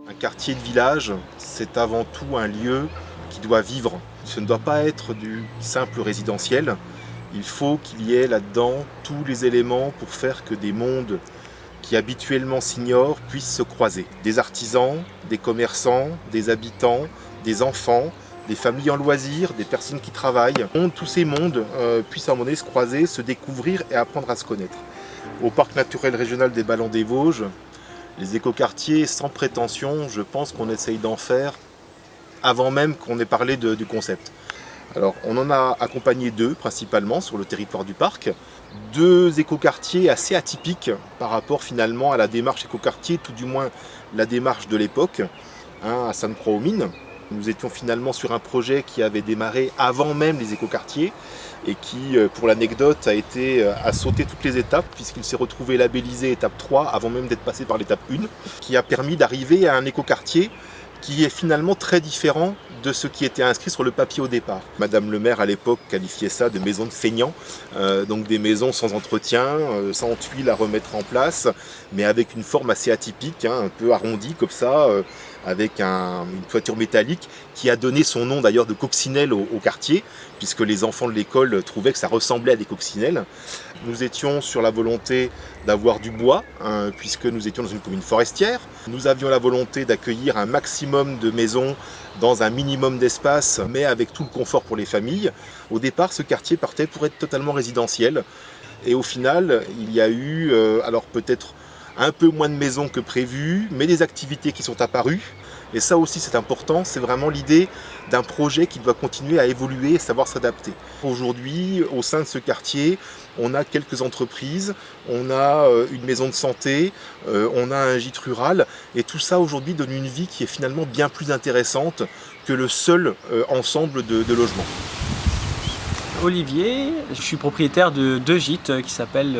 Un quartier de village, c'est avant tout un lieu qui doit vivre. Ce ne doit pas être du simple résidentiel. Il faut qu'il y ait là-dedans tous les éléments pour faire que des mondes qui habituellement s'ignorent puissent se croiser. Des artisans, des commerçants, des habitants, des enfants, des familles en loisirs, des personnes qui travaillent. Tous ces mondes puissent à un moment donné se croiser, se découvrir et apprendre à se connaître. Au parc naturel régional des Ballons des Vosges, les écoquartiers, sans prétention, je pense qu'on essaye d'en faire avant même qu'on ait parlé du concept. Alors, on en a accompagné 2 principalement sur le territoire du parc. 2 écoquartiers assez atypiques par rapport finalement à la démarche écoquartier, tout du moins la démarche de l'époque, à Sainte-Croix-aux-Mines. Nous étions finalement sur un projet qui avait démarré avant même les écoquartiers et qui, pour l'anecdote, a sauté toutes les étapes puisqu'il s'est retrouvé labellisé étape 3 avant même d'être passé par l'étape 1, qui a permis d'arriver à un écoquartier qui est finalement très différent de ce qui était inscrit sur le papier au départ. Madame le maire à l'époque qualifiait ça de maison de feignants, donc des maisons sans entretien, sans tuiles à remettre en place, mais avec une forme assez atypique, un peu arrondie comme ça, avec une toiture métallique qui a donné son nom d'ailleurs de coccinelle au quartier, puisque les enfants de l'école trouvaient que ça ressemblait à des coccinelles. Nous étions sur la volonté d'avoir du bois, puisque nous étions dans une commune forestière. Nous avions la volonté d'accueillir un maximum de maisons dans un minimum d'espace, mais avec tout le confort pour les familles. Au départ, ce quartier partait pour être totalement résidentiel. Et au final, il y a eu, alors peut-être un peu moins de maisons que prévu, mais des activités qui sont apparues. Et ça aussi c'est important, c'est vraiment l'idée d'un projet qui doit continuer à évoluer et savoir s'adapter. Aujourd'hui, au sein de ce quartier, on a quelques entreprises, on a une maison de santé, on a un gîte rural, et tout ça aujourd'hui donne une vie qui est finalement bien plus intéressante que le seul ensemble de logements. Olivier, je suis propriétaire de 2 gîtes qui s'appellent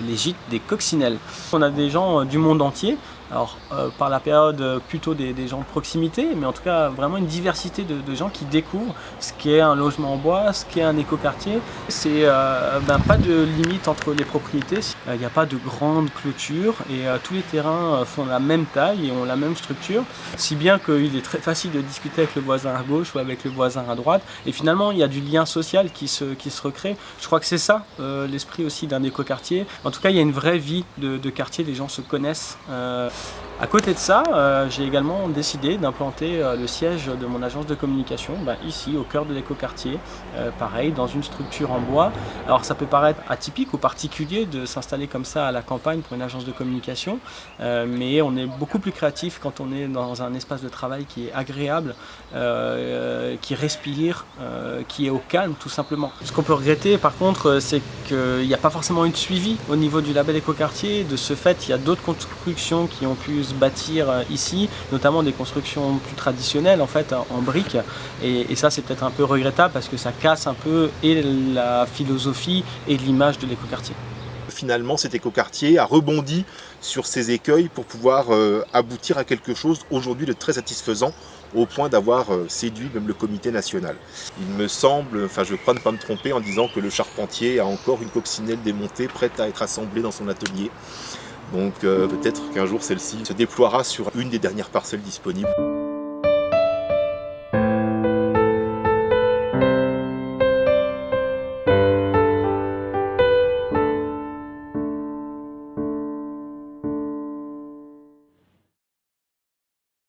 les gîtes des Coccinelles. On a des gens du monde entier, alors par la période plutôt des gens de proximité, mais en tout cas vraiment une diversité de gens qui découvrent ce qu'est un logement en bois, ce qu'est un écoquartier. C'est pas de limite entre les propriétés, il n'y a pas de grande clôture et tous les terrains font la même taille et ont la même structure, si bien qu'il est très facile de discuter avec le voisin à gauche ou avec le voisin à droite, et finalement il y a du lien social qui se recrée. Je crois que c'est ça l'esprit aussi d'un écoquartier. En tout cas, il y a une vraie vie de quartier, les gens se connaissent. À côté de ça, j'ai également décidé d'implanter le siège de mon agence de communication ici, au cœur de l'écoquartier, pareil, dans une structure en bois. Alors ça peut paraître atypique ou particulier de s'installer comme ça à la campagne pour une agence de communication, mais on est beaucoup plus créatif quand on est dans un espace de travail qui est agréable, qui respire, qui est au calme tout simplement. Ce qu'on peut regretter par contre, c'est qu'il n'y a pas forcément eu de suivi au niveau du label écoquartier. De ce fait, il y a d'autres constructions qui ont pu se bâtir ici, notamment des constructions plus traditionnelles en fait en briques, et ça c'est peut-être un peu regrettable parce que ça casse un peu et la philosophie et l'image de l'écoquartier. Finalement, cet écoquartier a rebondi sur ses écueils pour pouvoir aboutir à quelque chose aujourd'hui de très satisfaisant, au point d'avoir séduit même le comité national. Il me semble, je crois ne pas me tromper en disant que le charpentier a encore une coccinelle démontée prête à être assemblée dans son atelier. Donc peut-être qu'un jour celle-ci se déploiera sur une des dernières parcelles disponibles.